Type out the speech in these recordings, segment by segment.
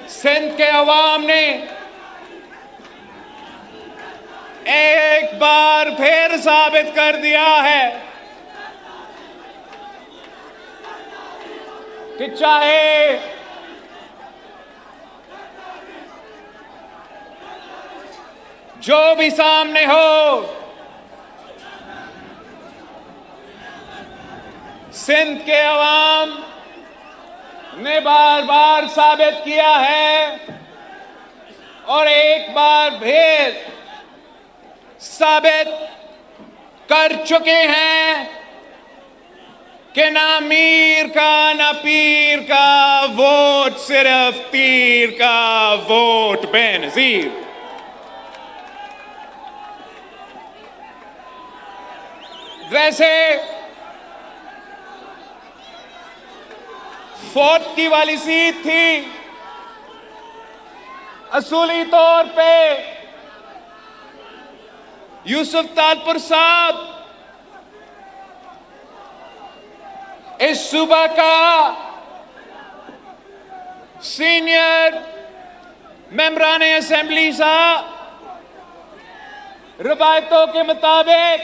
سندھ کے عوام نے ایک بار پھر ثابت کر دیا ہے کہ چاہے جو بھی سامنے ہو، سندھ کے عوام نے بار بار ثابت کیا ہے اور ایک بار پھر ثابت کر چکے ہیں کہ نہ میر کا نہ پیر کا ووٹ، صرف تیر کا ووٹ بے نظیر۔ ویسے فورتھ کی والی سیٹ تھی، اصولی طور پہ یوسف تالپور صاحب اس صوبہ کا سینئر ممبران اسمبلی تھا۔ روایتوں کے مطابق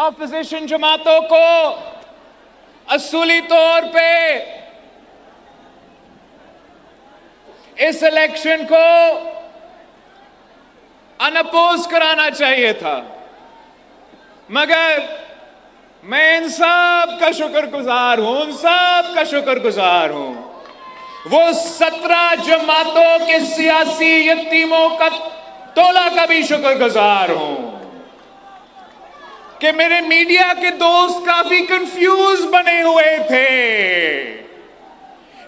اپوزیشن جماعتوں کو اصولی طور پہ اس الیکشن کو انپوز کرانا چاہیے تھا، مگر میں ان سب کا شکر گزار ہوں، وہ 17 جماعتوں کے سیاسی یتیموں کا ٹولہ کا بھی شکر گزار ہوں کہ میرے میڈیا کے دوست کافی کنفیوز بنے ہوئے تھے،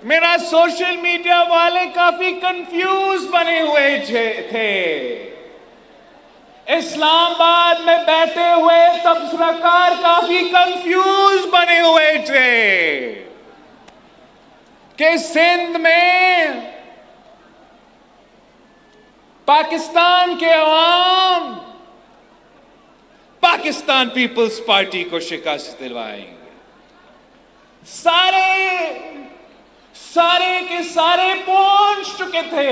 میرا سوشل میڈیا والے کافی کنفیوز بنے ہوئے تھے، اسلام آباد میں بیٹھے ہوئے تبصرہ کار کافی کنفیوز بنے ہوئے تھے کہ سندھ میں پاکستان کے عوام پاکستان پیپلز پارٹی کو شکست دلوائیں گے۔ سارے کے سارے پہنچ چکے تھے۔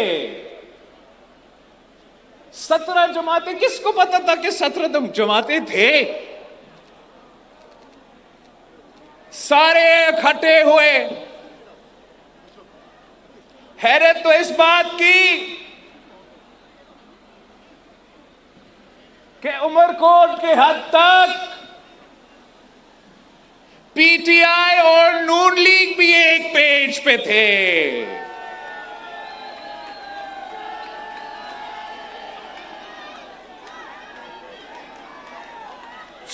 17 جماعتیں، کس کو پتا تھا کہ 17 جماعتیں تھے؟ سارے اکٹھے ہوئے۔ حیرت تو اس بات کی کہ عمر کوٹ کے حد تک پی ٹی آئی اور نون لیگ بھی ایک پیج پہ تھے۔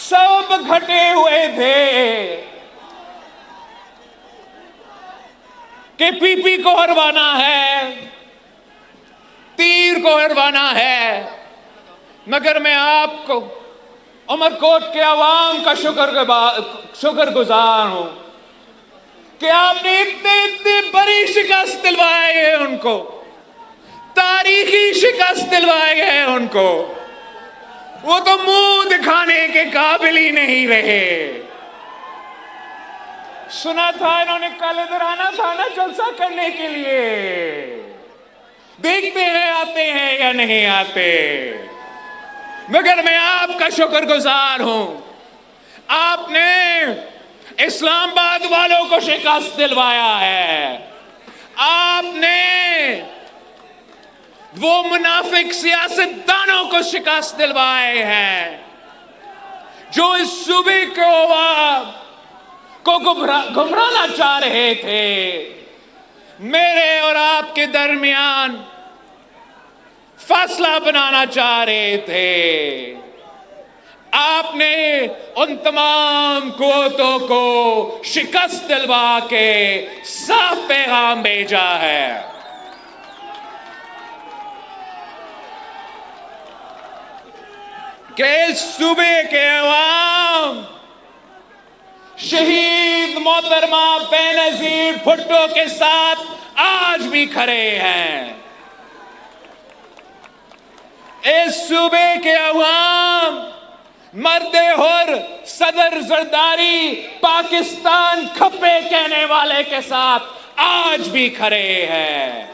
سب اکٹھے ہوئے تھے کہ پی پی کو ہروانا ہے، تیر کو ہروانا ہے، مگر میں آپ کو عمر کوٹ کے عوام کا شکر گزار ہوں کہ آپ نے اتنے بڑی شکست دلوائے ہیں ان کو، تاریخی شکست دلوائے ہیں ان کو، وہ تو منہ دکھانے کے قابل ہی نہیں رہے۔ سنا تھا انہوں نے کل ادھر آنا تھا نا جلسہ کرنے کے لیے، دیکھتے ہیں آتے ہیں یا نہیں آتے، مگر میں آپ کا شکر گزار ہوں، آپ نے اسلام آباد والوں کو شکست دلوایا ہے، آپ نے وہ منافق سیاستدانوں کو شکست دلوائے ہیں جو اس صوبے کو عوام کو گمرانا چاہ رہے تھے، میرے اور آپ کے درمیان فاصلہ بنانا چاہ رہے تھے۔ آپ نے ان تمام قوتوں کو شکست دلوا کے صاف پیغام بھیجا ہے۔ کہ اس صوبے کے عوام شہید محترمہ بے نظیر بھٹو کے ساتھ آج بھی کھڑے ہیں۔ اس صوبے کے عوام مرد حر صدر زرداری پاکستان کھپے کہنے والے کے ساتھ آج بھی کھڑے ہیں.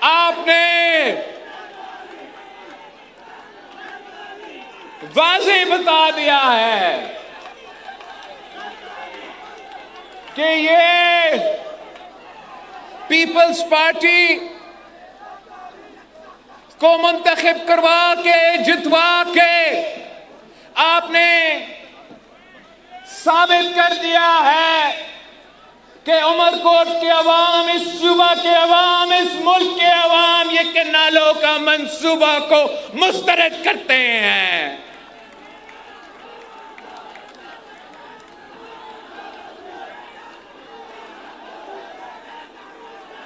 آپ نے واضح بتا دیا ہے کہ یہ پیپلز پارٹی کو منتخب کروا کے جتوا کے آپ نے ثابت کر دیا ہے کہ عمر کوٹ کے عوام، اس صوبہ کے عوام، اس ملک کے عوام یہ کنالوں کا منصوبہ کو مسترد کرتے ہیں.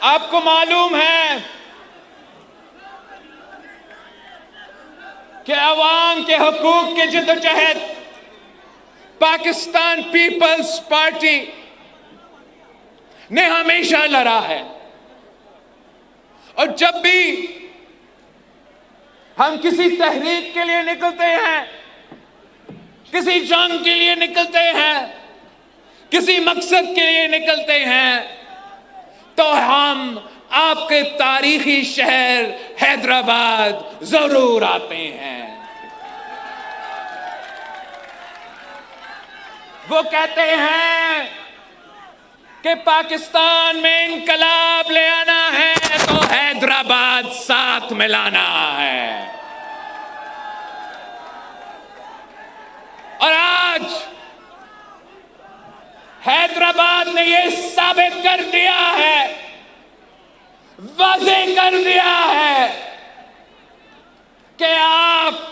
آپ کو معلوم ہے کہ عوام کے حقوق کے جدوجہد پاکستان پیپلز پارٹی نے ہمیشہ لڑا ہے، اور جب بھی ہم کسی تحریک کے لیے نکلتے ہیں، کسی جنگ کے لیے نکلتے ہیں، کسی مقصد کے لیے نکلتے ہیں، تو ہم آپ کے تاریخی شہر حیدرآباد ضرور آتے ہیں. وہ کہتے ہیں کہ پاکستان میں انقلاب لے آنا ہے تو حیدرآباد ساتھ ملانا ہے. اور آج حیدرآباد نے یہ ثابت کر دیا ہے، واضح کر دیا ہے کہ آپ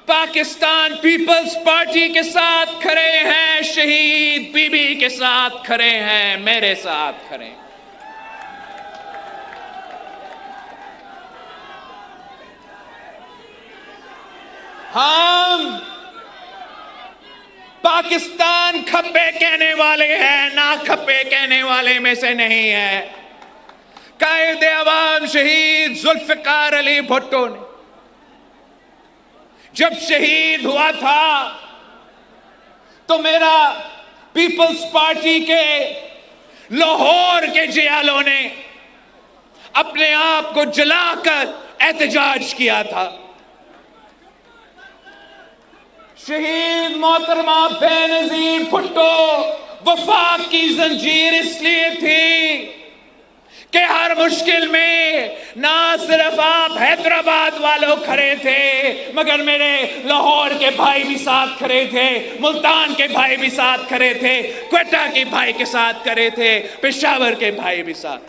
پاکستان پیپلز پارٹی کے ساتھ کھڑے ہیں، شہید بی بی کے ساتھ کھڑے ہیں، میرے ساتھ کھڑے ہیں. ہم پاکستان کھپے کہنے والے ہیں، نہ کھپے کہنے والے میں سے نہیں ہے. قائد عوام شہید ذوالفقار علی بھٹو نے جب شہید ہوا تھا تو میرا پیپلز پارٹی کے لاہور کے جیالوں نے اپنے آپ کو جلا کر احتجاج کیا تھا. شہید محترمہ بے نظیر بھٹو وفاق کی زنجیر اس لیے تھی کہ ہر مشکل میں نہ صرف آپ حیدرآباد والوں کھڑے تھے، مگر میرے لاہور کے بھائی بھی ساتھ کھڑے تھے، ملتان کے بھائی بھی ساتھ کھڑے تھے، کوئٹہ کے بھائی کے ساتھ کھڑے تھے، پشاور کے بھائی بھی ساتھ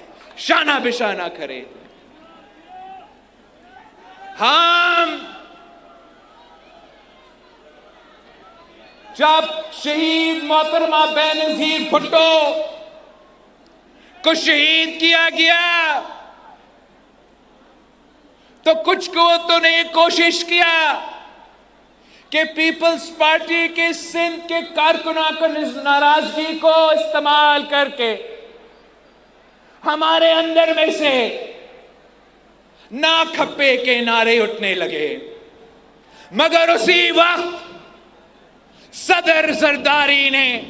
شانہ بشانہ کھڑے. ہم جب شہید محترمہ بے نظیر بھٹو کو شہید کیا گیا تو کچھ قوتوں نے یہ کوشش کیا کہ پیپلز پارٹی کے سندھ کے کارکنوں کو ناراضگی کو استعمال کر کے ہمارے اندر میں سے نا کھپے کے نعرے اٹھنے لگے. مگر اسی وقت صدر زرداری نے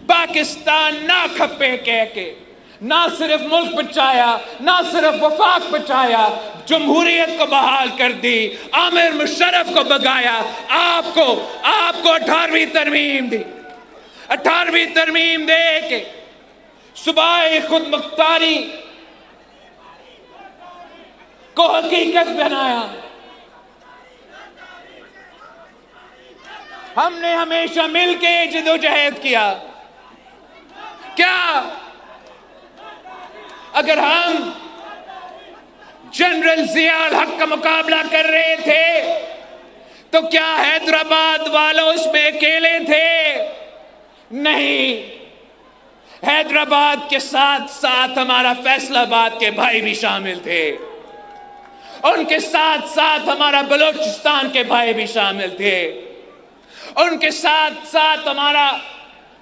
پاکستان نا کھپے کہہ کے نہ صرف ملک بچایا، نہ صرف وفاق بچایا، جمہوریت کو بحال کر دی، عامر مشرف کو بگایا، آپ کو 18ویں ترمیم دی. 18ویں ترمیم دے کے صوبہ خود مختاری کو حقیقت بنایا. ہم نے ہمیشہ مل کے جدوجہد کیا. کیا اگر ہم جنرل ضیاء الحق کا مقابلہ کر رہے تھے تو کیا حیدرآباد والوں اس میں اکیلے تھے؟ نہیں، حیدرآباد کے ساتھ ساتھ ہمارا فیصل آباد کے بھائی بھی شامل تھے، ان کے ساتھ ساتھ ہمارا بلوچستان کے بھائی بھی شامل تھے، ان کے ساتھ ساتھ ہمارا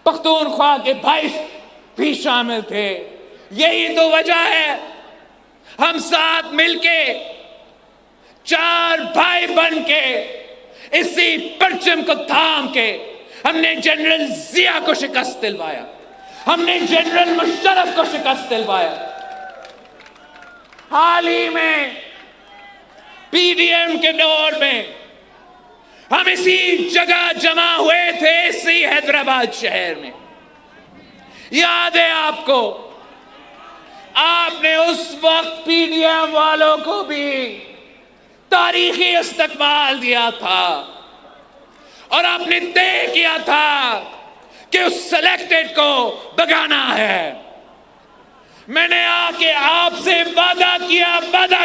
پختونخوا کے بھائی بھی شامل تھے. یہی تو وجہ ہے ہم ساتھ مل کے 4 بھائی بن کے اسی پرچم کو تھام کے ہم نے جنرل ضیاء کو شکست دلوایا. ہم نے جنرل مشرف کو شکست دلوایا. حال ہی میں پی ڈی ایم کے دور میں ہم اسی جگہ جمع ہوئے تھے, اسی حیدرآباد شہر میں. یاد ہے آپ کو, آپ نے اس وقت پی ڈی ایم والوں کو بھی تاریخی استقبال دیا تھا اور آپ نے طے کیا تھا کہ اس سلیکٹڈ کو بگانا ہے. میں نے آ کے آپ سے وعدہ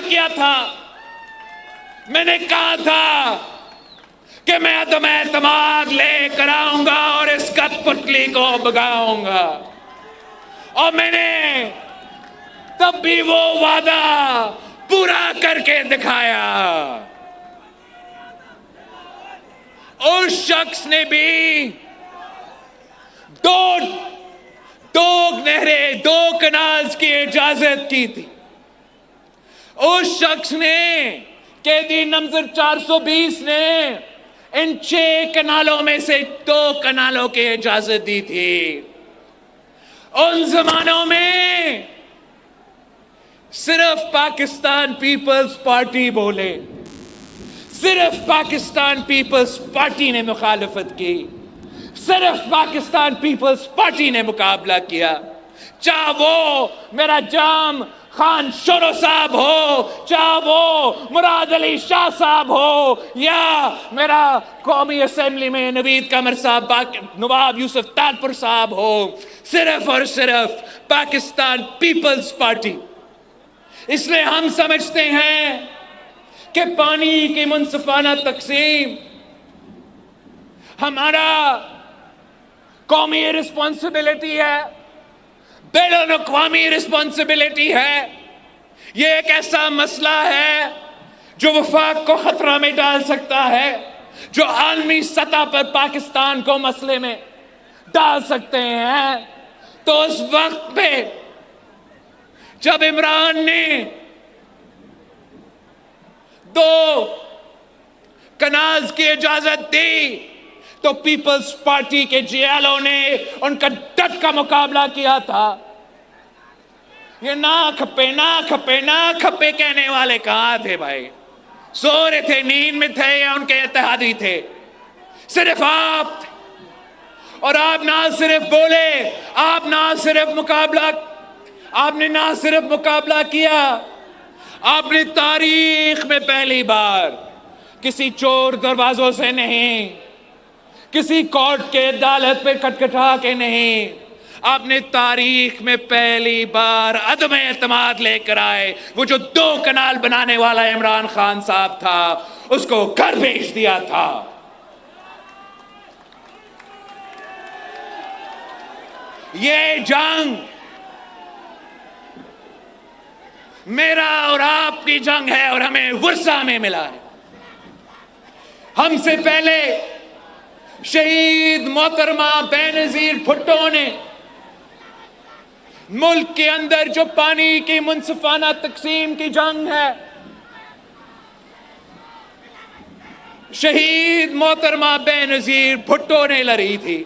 کیا تھا, میں نے کہا تھا کہ میں عدم اعتماد لے کر آؤں گا اور اس کٹ پتلی کو بگاؤں گا, اور میں نے تب بھی وہ وعدہ پورا کر کے دکھایا. اس شخص نے بھی دو نہریں, 2 کنالز کی اجازت کی تھی. اس شخص نے, قیدی نمبر 420 نے, ان 6 کنالوں میں سے 2 کنالوں کی اجازت دی تھی. ان زمانوں میں صرف پاکستان پیپلز پارٹی بولے, صرف پاکستان پیپلز پارٹی نے مخالفت کی, صرف پاکستان پیپلز پارٹی نے مقابلہ کیا. چاہے وہ میرا جام خان شورو صاحب ہو, چاہے وہ مراد علی شاہ صاحب ہو, یا میرا قومی اسمبلی میں نوید قمر صاحب, نواب یوسف تالپور صاحب ہو, صرف اور صرف پاکستان پیپلز پارٹی. اس لیے ہم سمجھتے ہیں کہ پانی کی منصفانہ تقسیم ہمارا قومی رسپانسبلٹی ہے, بین الاقوامی رسپانسبلٹی ہے. یہ ایک ایسا مسئلہ ہے جو وفاق کو خطرہ میں ڈال سکتا ہے, جو عالمی سطح پر پاکستان کو مسئلے میں ڈال سکتے ہیں. تو اس وقت پہ جب عمران نے 2 کنالز کی اجازت دی تو پیپلز پارٹی کے جیالوں نے ان کا ڈٹ کا مقابلہ کیا تھا. یہ نہ کھپے کہنے والے کہاں تھے بھائی؟ سو رہے تھے, نیند میں تھے, یا ان کے اتحادی تھے؟ صرف آپ تھے. اور آپ نہ صرف بولے, آپ نہ صرف مقابلہ کیا, آپ نے تاریخ میں پہلی بار کسی چور دروازوں سے نہیں, کسی کورٹ کے عدالت پہ کٹکھٹا کے نہیں, آپ نے تاریخ میں پہلی بار عدم اعتماد لے کر آئے. وہ جو 2 کنال بنانے والا عمران خان صاحب تھا, اس کو گھر بھیج دیا تھا. یہ جنگ میرا اور آپ کی جنگ ہے, اور ہمیں ورثہ میں ملا ہے. ہم سے پہلے شہید محترمہ بے نظیر بھٹو نے ملک کے اندر جو پانی کی منصفانہ تقسیم کی جنگ ہے, شہید محترمہ بے نظیر بھٹو نے لڑی تھی.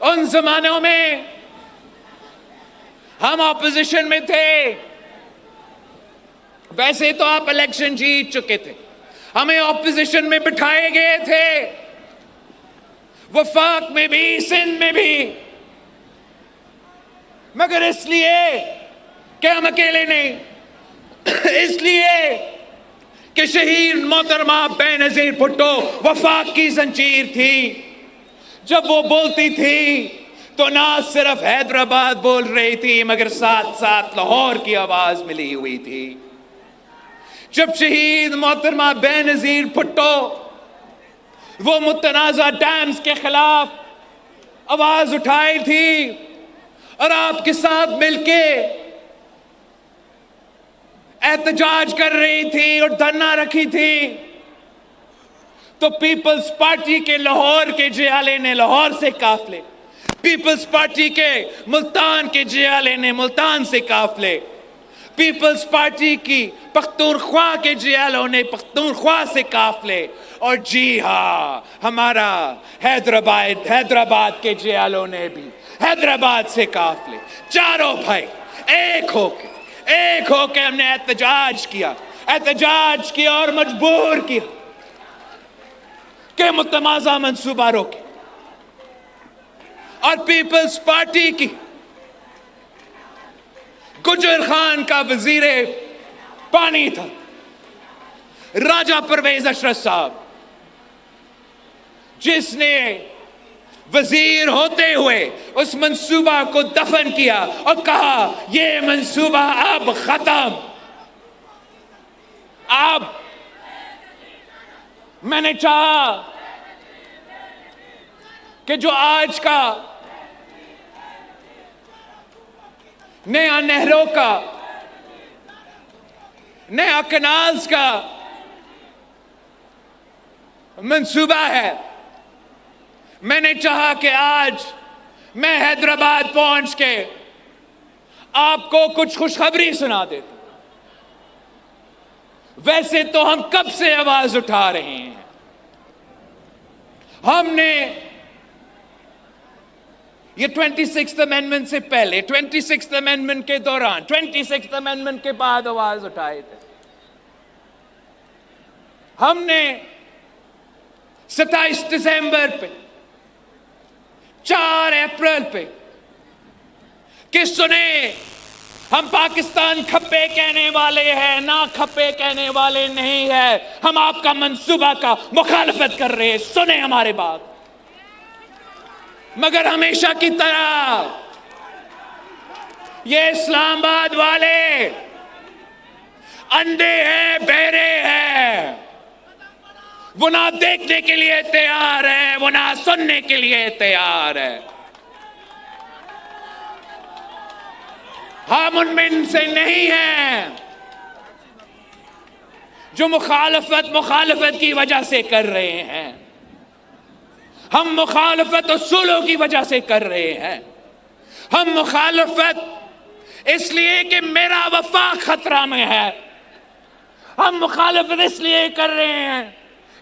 ان زمانوں میں ہم اپوزیشن میں تھے. ویسے تو آپ الیکشن جیت چکے تھے, ہمیں اپوزیشن میں بٹھائے گئے تھے, وفاق میں بھی, سندھ میں بھی, مگر اس لیے کہ ہم اکیلے نہیں, اس لیے کہ شہید محترمہ بے نظیر بھٹو وفاق کی زنجیر تھی. جب وہ بولتی تھی تو نہ صرف حیدرآباد بول رہی تھی, مگر ساتھ ساتھ لاہور کی آواز ملی ہوئی تھی. جب شہید محترمہ بے نظیر بھٹو وہ متنازع ڈیمز کے خلاف آواز اٹھائی تھی اور آپ کے ساتھ مل کے احتجاج کر رہی تھی اور دھرنا رکھی تھی, تو پیپلز پارٹی کے لاہور کے جیالے نے لاہور سے قافلے, پیپلز پارٹی کے ملتان کے جیالے نے ملتان سے قافلے, پیپلز پارٹی کی پختونخوا کے جیالوں نے پختونخوا سے قافلے, اور جی ہاں ہمارا حیدرآباد کے جیالوں نے بھی حیدرآباد سے قافلے، چاروں بھائی ایک ہو کے ہم نے احتجاج کیا اور مجبور کیا کہ متنازع منصوبہ روکے. اور پیپلز پارٹی کی گجر خان کا وزیر پانی تھا راجہ پرویز اشرف صاحب، جس نے وزیر ہوتے ہوئے اس منصوبہ کو دفن کیا اور کہا یہ منصوبہ اب ختم. اب میں نے چاہا کہ جو آج کا نیا نہروں کا، نیا کنالز کا منصوبہ ہے، میں نے چاہا کہ آج میں حیدرآباد پہنچ کے آپ کو کچھ خوشخبری سنا دیتا. ویسے تو ہم کب سے آواز اٹھا رہے ہیں. ہم نے یہ 26th امینڈمنٹ سے پہلے، 26th امینڈمنٹ کے دوران، 26th امینڈمنٹ کے بعد آواز اٹھائے تھے. ہم نے 27 دسمبر پہ، 4 اپریل پہ کہ سنیں ہم پاکستان کھپے کہنے والے ہیں، نہ کھپے کہنے والے نہیں ہیں، ہم آپ کا منصوبہ کا مخالفت کر رہے ہیں، سنیں ہمارے بات. مگر ہمیشہ کی طرح یہ اسلام آباد والے اندھے ہیں، بہرے ہیں. وہ نہ دیکھنے کے لیے تیار ہے، وہ نہ سننے کے لیے تیار ہے. ہم ان میں سے نہیں ہیں جو مخالفت کی وجہ سے کر رہے ہیں. ہم مخالفت اصولوں کی وجہ سے کر رہے ہیں. ہم مخالفت اس لیے کہ میرا وفاق خطرہ میں ہے. ہم مخالفت اس لیے کر رہے ہیں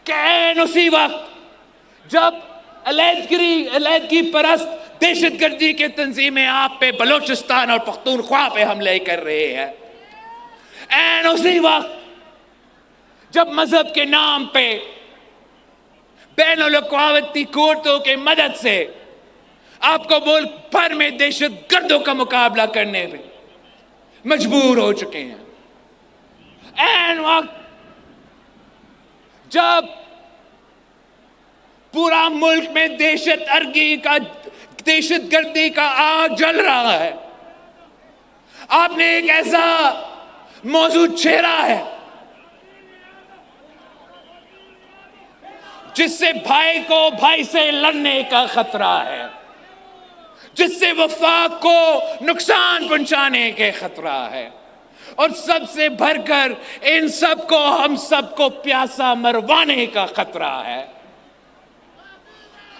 کہ عین اسی وقت جب علیحدگی پرست دہشت گردی کے تنظیمیں آپ پہ بلوچستان اور پختونخوا پہ حملے کر رہے ہیں، عین اسی وقت جب مذہب کے نام پہ بین الاقوامی کورٹوں کے مدد سے آپ کو ملک بھر میں دہشت گردوں کا مقابلہ کرنے پہ مجبور ہو چکے ہیں. عین وقت جب پورا ملک میں دہشت گردی کا آگ جل رہا ہے، آپ نے ایک ایسا موضوع چھیڑا ہے جس سے بھائی کو بھائی سے لڑنے کا خطرہ ہے، جس سے وفاق کو نقصان پہنچانے کے خطرہ ہے، اور سب سے بڑھ کر ان سب کو، ہم سب کو پیاسا مروانے کا خطرہ ہے.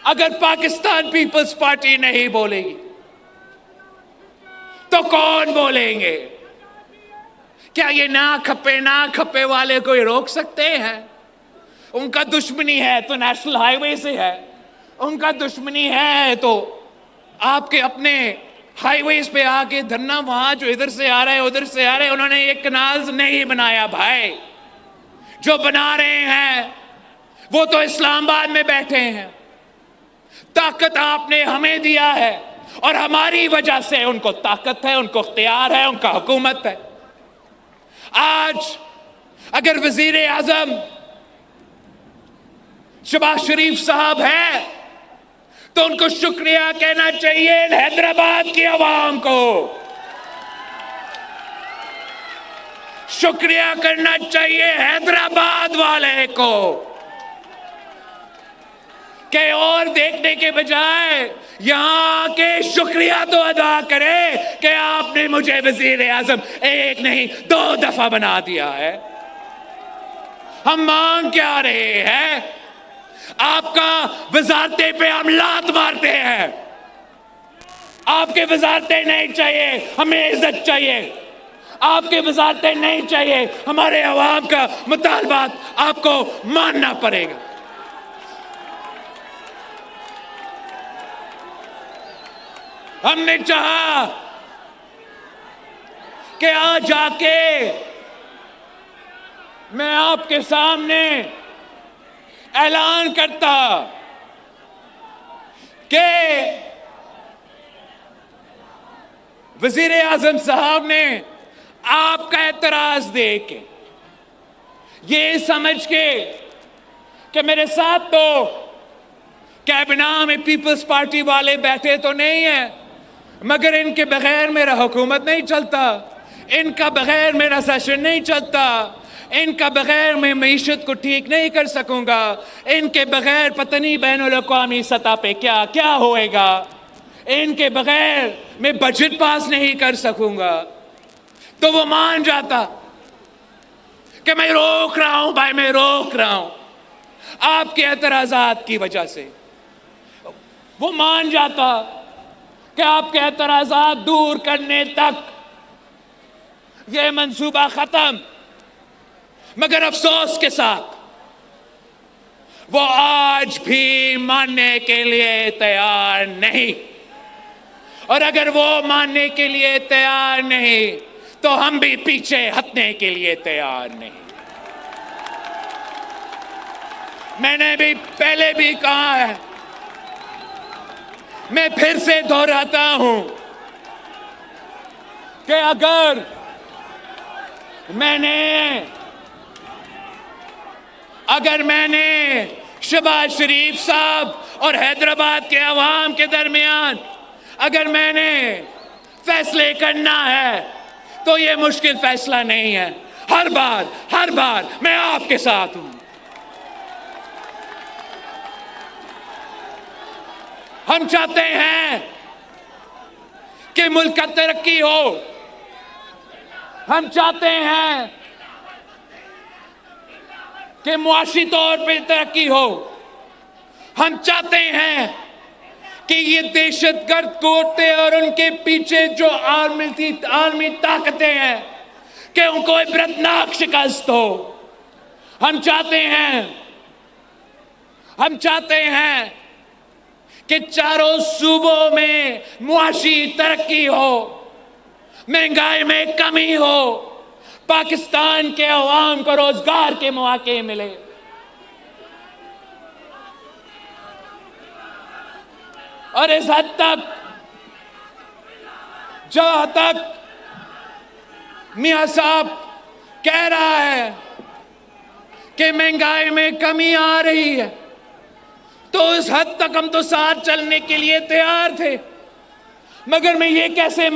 اگر پاکستان پیپلز پارٹی نہیں بولے گی تو کون بولیں گے؟ کیا یہ نہ کھپے والے کوئی روک سکتے ہیں؟ ان کا دشمنی ہے تو نیشنل ہائی وے سے ہے، ان کا دشمنی ہے تو آپ کے اپنے ہائی ویز پہ آ کے دھرنا، وہاں جو ادھر سے آ رہا ہے ادھر سے آ رہے ہیں. انہوں نے یہ کنالز نہیں بنایا بھائی، جو بنا رہے ہیں وہ تو اسلام آباد میں بیٹھے ہیں. طاقت آپ نے ہمیں دیا ہے اور ہماری وجہ سے ان کو طاقت ہے، ان کو اختیار ہے، ان کا حکومت ہے. آج اگر وزیر اعظم شہباز شریف صاحب ہے تو ان کو شکریہ کہنا چاہیے حیدرآباد کی عوام کو، شکریہ کرنا چاہیے حیدرآباد والے کو، کہ اور دیکھنے کے بجائے یہاں کے شکریہ تو ادا کرے کہ آپ نے مجھے وزیر اعظم ایک نہیں 2 دفعہ بنا دیا ہے. ہم مانگ کیا رہے ہیں؟ آپ کا وزارتیں پہ ہم لات مارتے ہیں. آپ کے وزارتیں نہیں چاہیے، ہمیں عزت چاہیے. آپ کے وزارتیں نہیں چاہیے، ہمارے عوام کا مطالبات آپ کو ماننا پڑے گا. ہم نے چاہا کہ آج آ کے میں آپ کے سامنے اعلان کرتا کہ وزیر اعظم صاحب نے آپ کا اعتراض دے کے یہ سمجھ کے کہ میرے ساتھ تو کابینہ میں پیپلز پارٹی والے بیٹھے تو نہیں ہیں، مگر ان کے بغیر میرا حکومت نہیں چلتا، ان کا بغیر میرا سیشن نہیں چلتا، ان کا بغیر میں معیشت کو ٹھیک نہیں کر سکوں گا، ان کے بغیر پتہ نہیں بین الاقوامی سطح پہ کیا کیا ہوئے گا، ان کے بغیر میں بجٹ پاس نہیں کر سکوں گا، تو وہ مان جاتا کہ میں روک رہا ہوں بھائی، میں روک رہا ہوں آپ کے اعتراضات کی وجہ سے۔ وہ مان جاتا کہ آپ کے اعتراضات دور کرنے تک یہ منصوبہ ختم، مگر افسوس کے ساتھ وہ آج بھی ماننے کے لیے تیار نہیں، اور اگر وہ ماننے کے لیے تیار نہیں تو ہم بھی پیچھے ہٹنے کے لیے تیار نہیں۔ میں نے بھی پہلے بھی کہا ہے، میں پھر سے دہراتا ہوں کہ اگر میں نے شہباز شریف صاحب اور حیدرآباد کے عوام کے درمیان اگر میں نے فیصلے کرنا ہے تو یہ مشکل فیصلہ نہیں ہے، ہر بار میں آپ کے ساتھ ہوں۔ ہم چاہتے ہیں کہ ملک کا ترقی ہو، ہم چاہتے ہیں کہ معاشی طور پہ ترقی ہو، ہم چاہتے ہیں کہ یہ دہشت گرد قوتیں اور ان کے پیچھے جو عالمی طاقتیں ہیں کہ ان کو عبرتناک شکست ہو۔ ہم چاہتے ہیں کہ چاروں صوبوں میں معاشی ترقی ہو، مہنگائی میں کمی ہو، پاکستان کے عوام کو روزگار کے مواقع ملے۔ اور اس حد تک جہاں تک میاں صاحب کہہ رہا ہے کہ مہنگائی میں کمی آ رہی ہے، تو اس حد تک ہم تو ساتھ چلنے کے لیے تیار تھے، مگر میں یہ کیسے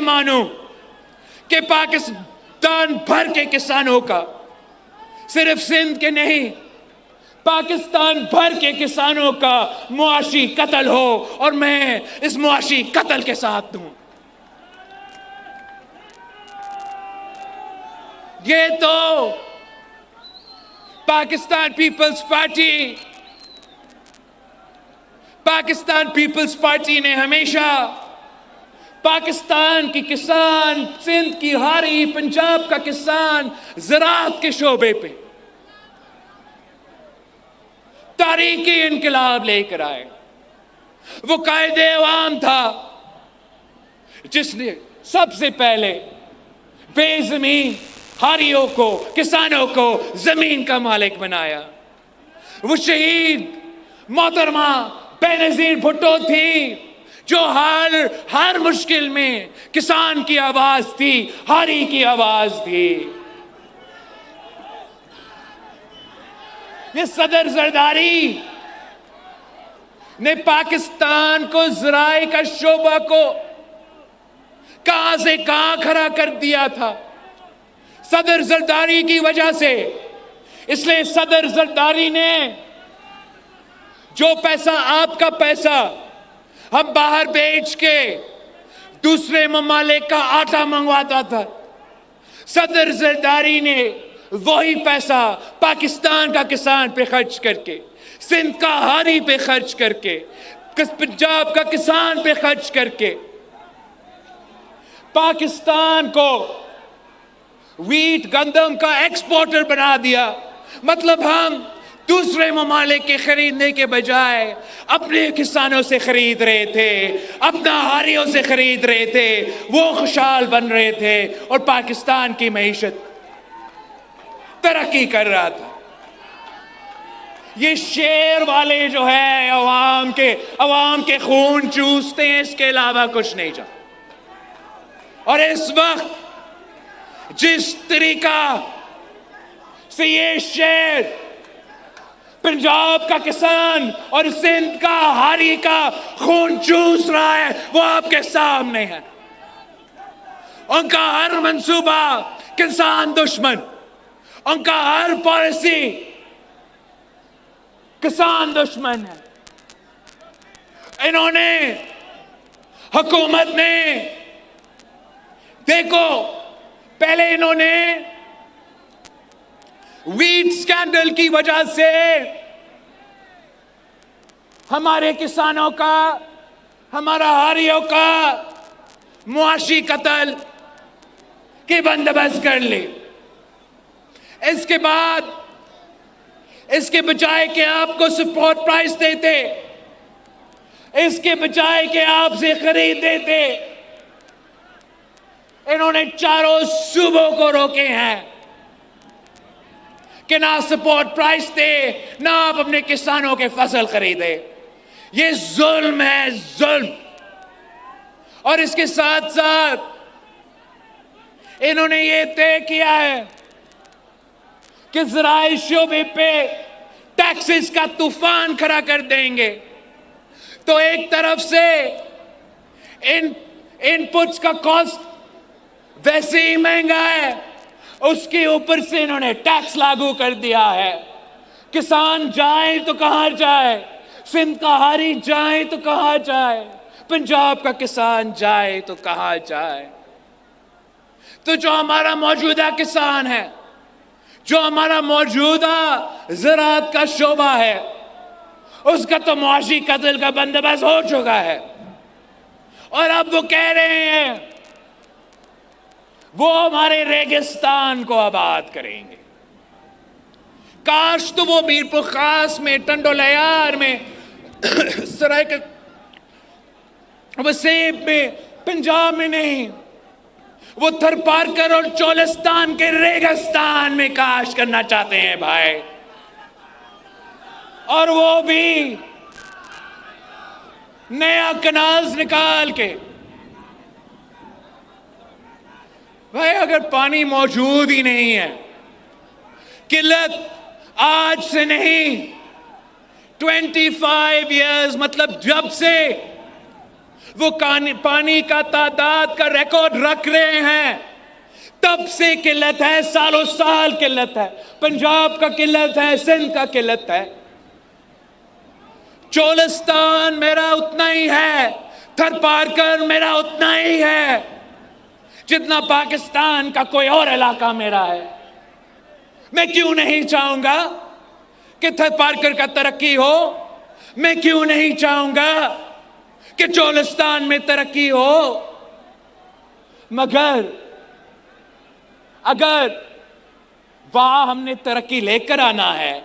مانوں کہ پاکستان بھر کے کسانوں کا، صرف سندھ کے نہیں، پاکستان بھر کے کسانوں کا معاشی قتل ہو اور میں اس معاشی قتل کے ساتھ دوں۔ یہ تو پاکستان پیپلز پارٹی نے ہمیشہ پاکستان کی کسان، سندھ کی ہاری، پنجاب کا کسان زراعت کے شعبے پہ تاریخی انقلاب لے کر آئے۔ وہ قائد عوام تھا جس نے سب سے پہلے بے زمین ہاریوں کو، کسانوں کو زمین کا مالک بنایا۔ وہ شہید محترمہ بے نظیر بھٹو تھی جو ہر مشکل میں کسان کی آواز تھی، ہاری کی آواز تھی۔ یہ صدر زرداری نے پاکستان کو زراعی کا شعبہ کو کہاں سے کہاں کھڑا کر دیا تھا، صدر زرداری کی وجہ سے۔ اس لیے صدر زرداری نے جو پیسہ، آپ کا پیسہ ہم باہر بیچ کے دوسرے ممالک کا آٹا منگواتا تھا، صدر زرداری نے وہی پیسہ پاکستان کا کسان پہ خرچ کر کے، سندھ کا ہاری پہ خرچ کر کے، پنجاب کا کسان پہ خرچ کر کے پاکستان کو ویٹ، گندم کا ایکسپورٹر بنا دیا۔ مطلب ہم دوسرے ممالک کے خریدنے کے بجائے اپنے کسانوں سے خرید رہے تھے، اپنا ہاریوں سے خرید رہے تھے، وہ خوشحال بن رہے تھے اور پاکستان کی معیشت ترقی کر رہا تھا۔ یہ شیر والے جو ہے عوام کے خون چوستے ہیں، اس کے علاوہ کچھ نہیں چاہتے۔ اور اس وقت جس طریقہ سے یہ شیر پنجاب کا کسان اور سندھ کا ہاری کا خون چوس رہا ہے، وہ آپ کے سامنے ہے۔ ان کا ہر منصوبہ کسان دشمن، ان کا ہر پالیسی کسان دشمن ہے۔ انہوں نے، حکومت نے، دیکھو پہلے انہوں نے ویٹ سکینڈل کی وجہ سے ہمارے کسانوں کا، ہمارا ہاریوں کا معاشی قتل کے بندوبست کر لی۔ اس کے بعد اس کے بجائے کہ آپ کو سپورٹ پرائس دیتے، اس کے بجائے کہ آپ سے خرید دیتے، انہوں نے چاروں صوبوں کو روکے ہیں کہ نہ سپورٹ پرائس دے، نہ آپ اپنے کسانوں کے فصل خریدے۔ یہ ظلم ہے، ظلم۔ اور اس کے ساتھ ساتھ انہوں نے یہ طے کیا ہے کہ زراعی شعبے پہ ٹیکسز کا طوفان کھڑا کر دیں گے۔ تو ایک طرف سے ان پٹس کا کاسٹ ویسے ہی مہنگا ہے، اس کے اوپر سے انہوں نے ٹیکس لاگو کر دیا ہے۔ کسان جائیں تو کہاں جائے، سندھ کا ہاری جائیں تو کہاں جائے، پنجاب کا کسان جائے تو کہاں جائے۔ تو جو ہمارا موجودہ کسان ہے، جو ہمارا موجودہ زراعت کا شعبہ ہے، اس کا تو معاشی قتل کا بندوبست ہو چکا ہے۔ اور اب وہ کہہ رہے ہیں وہ ہمارے ریگستان کو آباد کریں گے۔ کاش تو وہ میرپور خاص میں، ٹنڈو لیار میں، سرائے کے وسیب میں، پنجاب میں نہیں، وہ تھر پارکر اور چولستان کے ریگستان میں کاشت کرنا چاہتے ہیں بھائی، اور وہ بھی نیا کناز نکال کے۔ بھائی اگر پانی موجود ہی نہیں ہے، قلت آج سے نہیں، 25 ایئرز، مطلب جب سے وہ پانی کا تعداد کا ریکارڈ رکھ رہے ہیں تب سے قلت ہے، سالوں سال قلت ہے۔ پنجاب کا قلت ہے، سندھ کا قلت ہے، چولستان میرا اتنا ہی ہے، تھر پارکر میرا اتنا ہی ہے جتنا پاکستان کا کوئی اور علاقہ میرا ہے۔ میں کیوں نہیں چاہوں گا کہ تھر پارکر کا ترقی ہو، میں کیوں نہیں چاہوں گا کہ چولستان میں ترقی ہو، مگر اگر وہاں ہم نے ترقی لے کر آنا ہے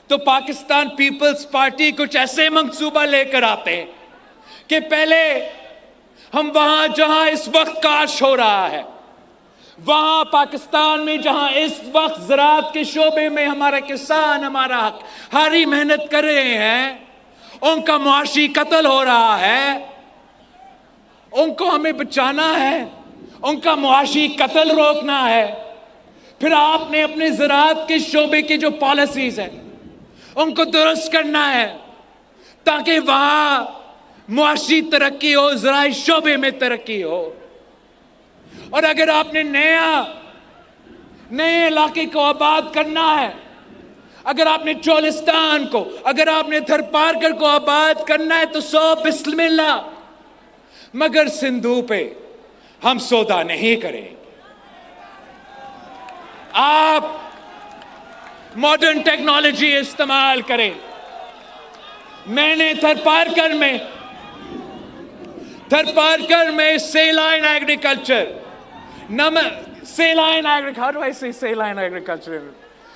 تو پاکستان پیپلز پارٹی کچھ ایسے منصوبہ لے کر آتے ہیں کہ پہلے ہم وہاں جہاں اس وقت کاشت ہو رہا ہے، وہاں پاکستان میں جہاں اس وقت زراعت کے شعبے میں ہمارے کسان، ہمارا ہاری محنت کر رہے ہیں، ان کا معاشی قتل ہو رہا ہے، ان کو ہمیں بچانا ہے، ان کا معاشی قتل روکنا ہے۔ پھر آپ نے اپنے زراعت کے شعبے کی جو پالیسیز ہیں ان کو درست کرنا ہے تاکہ وہاں معاشی ترقی ہو، زراعی شعبے میں ترقی ہو۔ اور اگر آپ نے نئے علاقے کو آباد کرنا ہے، اگر آپ نے چولستان کو، اگر آپ نے تھر پارکر کو آباد کرنا ہے تو سو بسم اللہ، مگر سندھو پہ ہم سودا نہیں کریں گے۔ آپ ماڈرن ٹیکنالوجی استعمال کریں۔ میں نے تھر پارکر میں سیلائن agriculture, how do I say saline agriculture?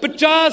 50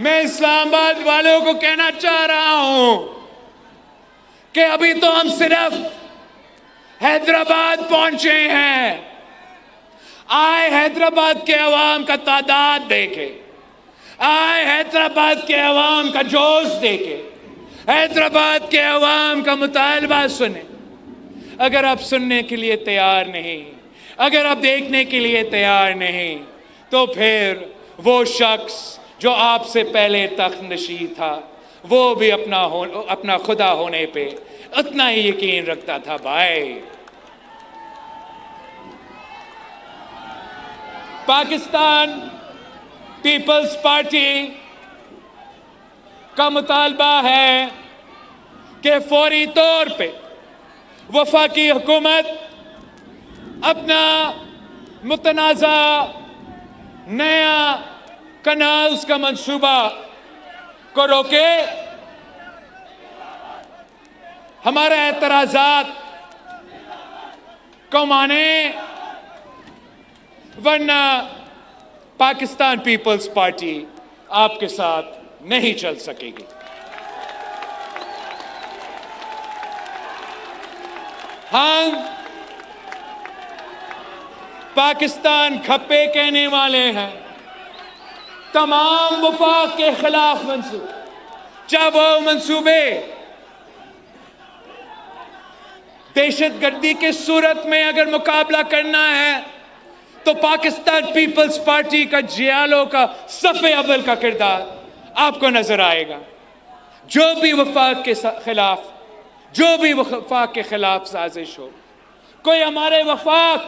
میں اسلام آباد والوں کو کہنا چاہ رہا ہوں کہ ابھی تو ہم صرف حیدرآباد پہنچے ہیں. آئے حیدرآباد کے عوام کا تعداد دیکھے, آئے حیدرآباد کے عوام کا جوش دیکھے, حیدرآباد کے عوام کا مطالبہ سنیں. اگر آپ سننے کے لیے تیار نہیں, اگر آپ دیکھنے کے لیے تیار نہیں, تو پھر وہ شخص جو آپ سے پہلے تخت نشین تھا وہ بھی اپنا خدا ہونے پہ اتنا ہی یقین رکھتا تھا. بھائی, پاکستان پیپلز پارٹی کا مطالبہ ہے کہ فوری طور پہ وفاقی حکومت اپنا متنازع نیا کنالز کا منصوبہ کو روکے, ہمارے اعتراضات کو مانے, ورنہ پاکستان پیپلز پارٹی آپ کے ساتھ نہیں چل سکے گی. ہم پاکستان کھپے کہنے والے ہیں تمام وفاق کے خلاف منصوبے, چاہے وہ منصوبے دہشت گردی کے صورت میں اگر مقابلہ کرنا ہے تو پاکستان پیپلز پارٹی کا جیالوں کا صف اول کا کردار آپ کو نظر آئے گا. جو بھی وفاق کے خلاف, جو بھی وفاق کے خلاف سازش ہو, کوئی ہمارے وفاق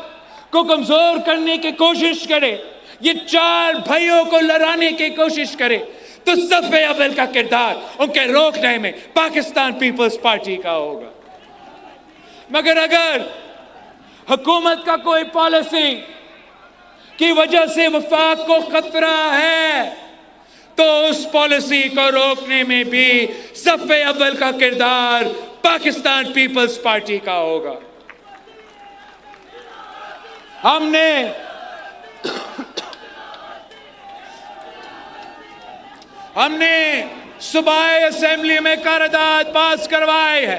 کو کمزور کرنے کی کوشش کرے, یہ چار بھائیوں کو لڑانے کی کوشش کرے, تو صف اول کا کردار ان کے روکنے میں پاکستان پیپلز پارٹی کا ہوگا. مگر اگر حکومت کا کوئی پالیسی کی وجہ سے وفاق کو خطرہ ہے تو اس پالیسی کو روکنے میں بھی صف اول کا کردار پاکستان پیپلز پارٹی کا ہوگا. ہم نے صوبائی اسمبلی میں قرارداد پاس کروائے ہے,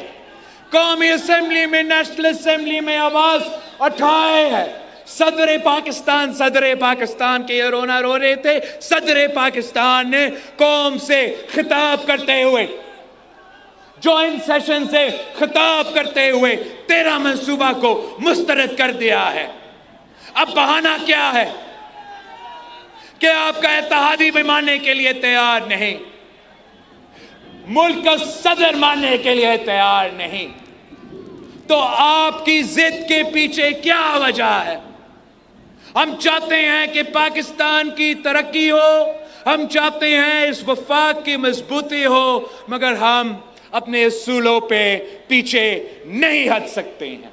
قومی اسمبلی میں, نیشنل اسمبلی میں آواز اٹھائے ہے. صدر پاکستان کے یہ رونا رو رہے تھے, صدر پاکستان نے قوم سے خطاب کرتے ہوئے, جوائنٹ سیشن سے خطاب کرتے ہوئے 13 منصوبہ کو مسترد کر دیا ہے. اب بہانہ کیا ہے کہ آپ کا اتحادی بھی ماننے کے لیے تیار نہیں, ملک کا صدر ماننے کے لیے تیار نہیں, تو آپ کی ضد کے پیچھے کیا وجہ ہے؟ ہم چاہتے ہیں کہ پاکستان کی ترقی ہو, ہم چاہتے ہیں اس وفاق کی مضبوطی ہو, مگر ہم اپنے اصولوں پہ پیچھے نہیں ہٹ سکتے ہیں.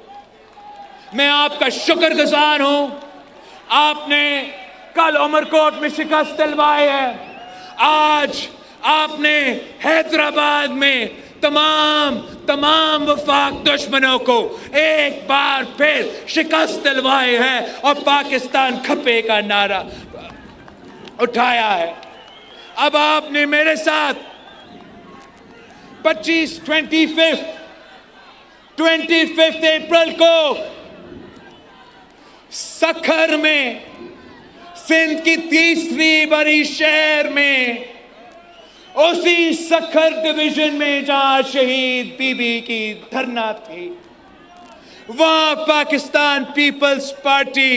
میں آپ کا شکر گزار ہوں, آپ نے کل عمرکوٹ میں شکست دلوائی ہے, آج آپ نے حیدرآباد میں تمام وفاق دشمنوں کو ایک بار پھر شکست دلوائی ہے اور پاکستان کھپے کا نعرہ اٹھایا ہے. اب آپ نے میرے ساتھ 25 اپریل کو سکھر میں, سندھ کی تیسری بڑی شہر میں, اسی سکھر ڈویژن میں جہاں شہید بی بی کی دھرنا تھی, وہاں پاکستان پیپلز پارٹی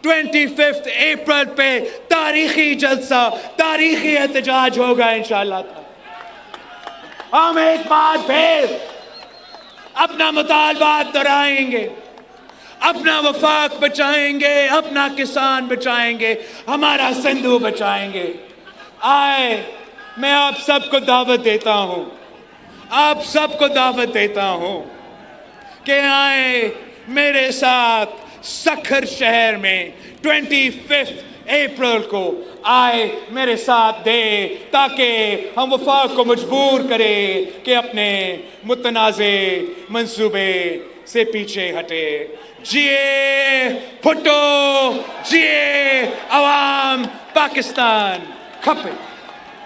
25 اپریل پہ تاریخی جلسہ, تاریخی احتجاج ہوگا انشاءاللہ. ہم ایک بار پھر اپنا مطالبات دہرائیں گے, اپنا وفاق بچائیں گے, اپنا کسان بچائیں گے, ہمارا سندھو بچائیں گے. آئے, میں آپ سب کو دعوت دیتا ہوں, آپ سب کو دعوت دیتا ہوں کہ آئے میرے ساتھ سکھر شہر میں 25 اپریل کو آئے میرے ساتھ دے, تاکہ ہم وفاق کو مجبور کریں کہ اپنے متنازع منصوبے سے پیچھے ہٹے. جیے بھٹو, جیے عوام, پاکستان کھپے.